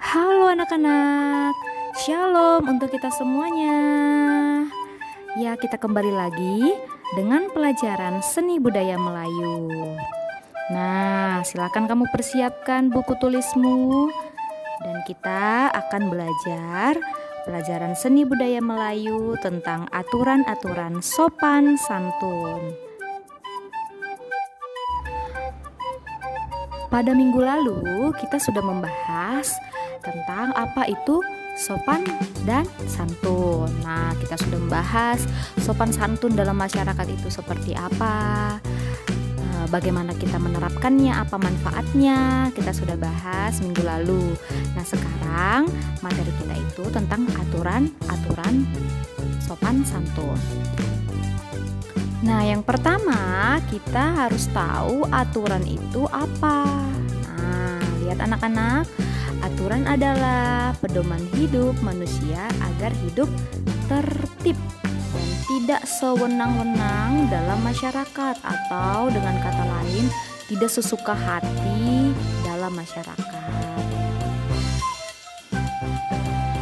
Halo anak-anak, Shalom untuk kita semuanya. Ya, kita kembali lagi dengan pelajaran seni budaya Melayu. Nah, silakan kamu persiapkan buku tulismu dan kita akan belajar pelajaran seni budaya Melayu tentang aturan-aturan sopan santun. Pada minggu lalu kita sudah membahas tentang apa itu sopan dan santun. Nah, kita sudah membahas sopan santun dalam masyarakat itu seperti apa, bagaimana kita menerapkannya, apa manfaatnya. Kita sudah bahas minggu lalu. Nah, sekarang materi kita itu tentang aturan-aturan sopan santun. Nah, yang pertama kita harus tahu aturan itu apa. Nah, lihat anak-anak, aturan adalah pedoman hidup manusia agar hidup tertib dan tidak sewenang-wenang dalam masyarakat, atau dengan kata lain tidak sesuka hati dalam masyarakat.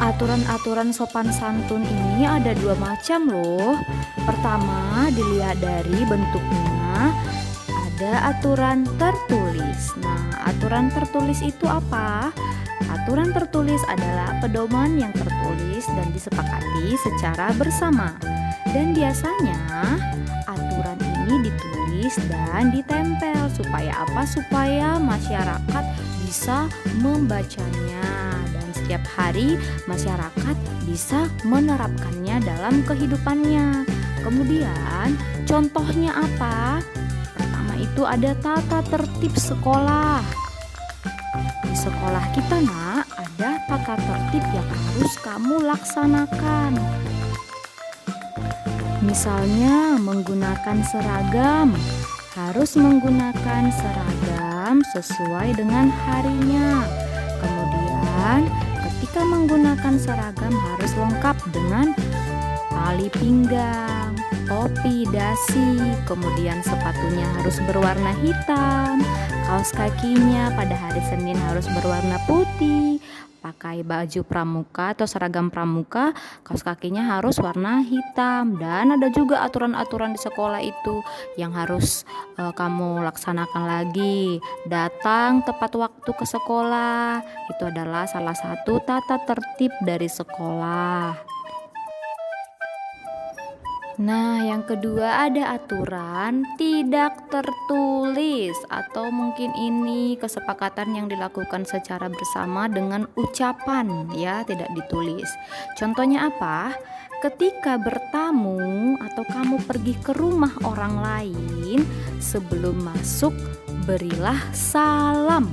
Aturan-aturan sopan santun ini ada dua macam loh. Pertama, dilihat dari bentuknya, ada aturan tertulis. Nah, aturan tertulis itu apa? Aturan tertulis adalah pedoman yang tertulis dan disepakati secara bersama. Dan biasanya aturan ini ditulis dan ditempel supaya apa? Supaya masyarakat bisa membacanya. Setiap hari masyarakat bisa menerapkannya dalam kehidupannya. Kemudian contohnya apa? Pertama itu ada tata tertib sekolah. Di sekolah kita nak, ada tata tertib yang harus kamu laksanakan. Misalnya menggunakan seragam, harus menggunakan seragam sesuai dengan harinya. Kemudian ketika menggunakan seragam harus lengkap dengan tali pinggang, topi, dasi, kemudian sepatunya harus berwarna hitam, kaos kakinya pada hari Senin harus berwarna putih, pakai baju pramuka atau seragam pramuka, kaos kakinya harus warna hitam. Dan ada juga aturan-aturan di sekolah itu yang harus kamu laksanakan lagi. Datang tepat waktu ke sekolah, itu adalah salah satu tata tertib dari sekolah. Nah, yang kedua ada aturan tidak tertulis, atau mungkin ini kesepakatan yang dilakukan secara bersama dengan ucapan, ya, tidak ditulis. Contohnya apa? Ketika bertamu atau kamu pergi ke rumah orang lain, sebelum masuk berilah salam,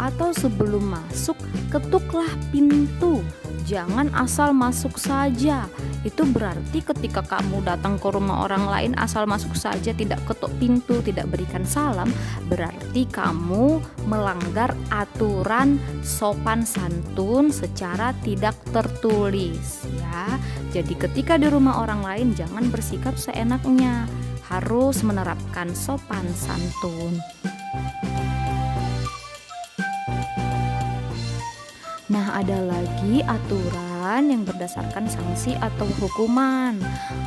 atau sebelum masuk ketuklah pintu. Jangan asal masuk saja. Itu berarti ketika kamu datang ke rumah orang lain asal masuk saja, tidak ketuk pintu, tidak berikan salam, berarti kamu melanggar aturan sopan santun secara tidak tertulis, ya. Jadi ketika di rumah orang lain jangan bersikap seenaknya, harus menerapkan sopan santun. Nah, ada lagi aturan yang berdasarkan sanksi atau hukuman.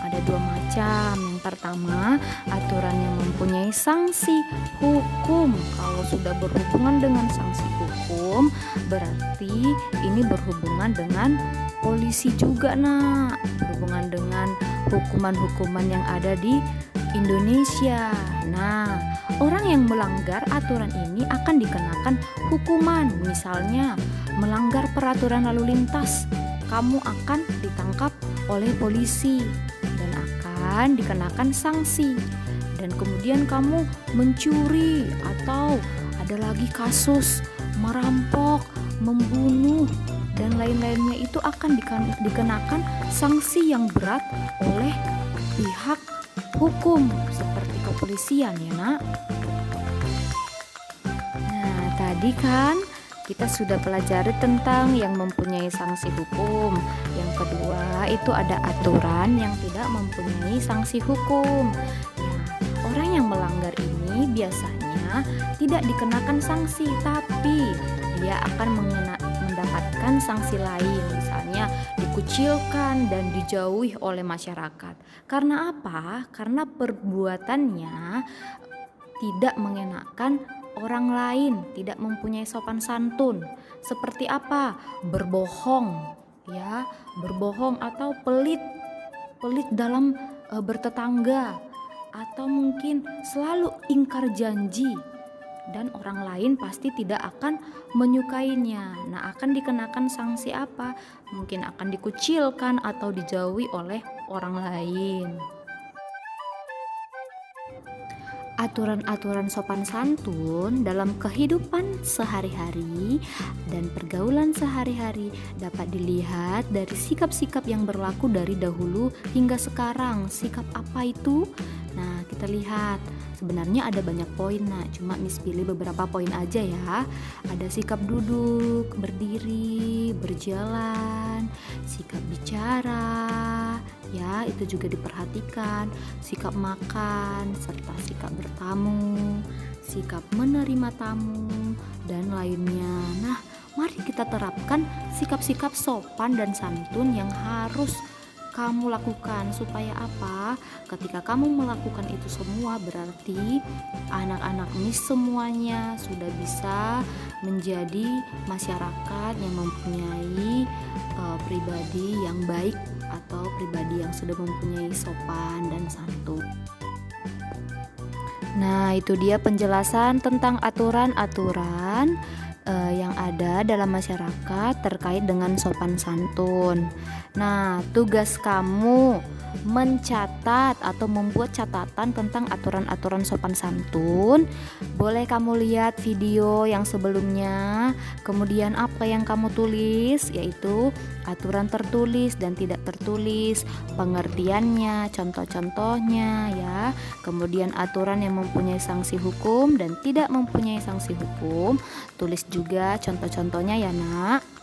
Ada dua macam. Yang pertama, aturan yang mempunyai sanksi hukum. Kalau sudah berhubungan dengan sanksi hukum, berarti ini berhubungan dengan polisi juga, nak. Berhubungan dengan hukuman-hukuman yang ada di Indonesia. Nah, orang yang melanggar aturan ini akan dikenakan hukuman. Misalnya melanggar peraturan lalu lintas, kamu akan ditangkap oleh polisi dan akan dikenakan sanksi. Dan kemudian kamu mencuri, atau ada lagi kasus merampok, membunuh, dan lain-lainnya, itu akan dikenakan sanksi yang berat oleh pihak hukum seperti kepolisian, ya nak. Nah, tadi kan kita sudah pelajari tentang yang mempunyai sanksi hukum. Yang kedua itu ada aturan yang tidak mempunyai sanksi hukum. Ya, orang yang melanggar ini biasanya tidak dikenakan sanksi, tapi dia akan mendapatkan sanksi lain, misalnya dikucilkan dan dijauhi oleh masyarakat. Karena apa? Karena perbuatannya tidak mengenakan orang lain, tidak mempunyai sopan santun. Seperti apa? Berbohong, ya, berbohong atau pelit, pelit dalam bertetangga, atau mungkin selalu ingkar janji dan orang lain pasti tidak akan menyukainya. Nah, akan dikenakan sanksi apa? Mungkin akan dikucilkan atau dijauhi oleh orang lain. Aturan-aturan sopan santun dalam kehidupan sehari-hari dan pergaulan sehari-hari dapat dilihat dari sikap-sikap yang berlaku dari dahulu hingga sekarang. Sikap apa itu? Nah, kita lihat. Sebenarnya ada banyak poin, nah cuma Miss pilih beberapa poin aja ya. Ada sikap duduk, berdiri, berjalan, sikap bicara, ya itu juga diperhatikan, sikap makan, serta sikap bertamu, sikap menerima tamu, dan lainnya. Nah, mari kita terapkan sikap-sikap sopan dan santun yang harus kamu lakukan. Supaya apa? Ketika kamu melakukan itu semua, berarti anak-anak Miss semuanya sudah bisa menjadi masyarakat yang mempunyai pribadi yang baik atau pribadi yang sudah mempunyai sopan dan santun. Nah, itu dia penjelasan tentang aturan-aturan yang ada dalam masyarakat terkait dengan sopan santun. Nah, tugas kamu mencatat atau membuat catatan tentang aturan-aturan sopan santun. Boleh kamu lihat video yang sebelumnya. Kemudian apa yang kamu tulis, yaitu aturan tertulis dan tidak tertulis, pengertiannya, contoh-contohnya ya. Kemudian aturan yang mempunyai sanksi hukum dan tidak mempunyai sanksi hukum. Tulis juga contoh-contohnya ya, Nak.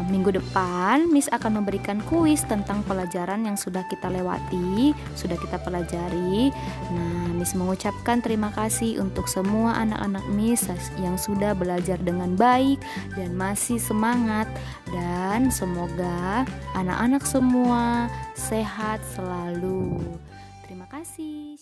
Minggu depan Miss akan memberikan kuis tentang pelajaran yang sudah kita lewati, sudah kita pelajari. Nah, Miss mengucapkan terima kasih untuk semua anak-anak Miss yang sudah belajar dengan baik dan masih semangat, dan semoga anak-anak semua sehat selalu. Terima kasih.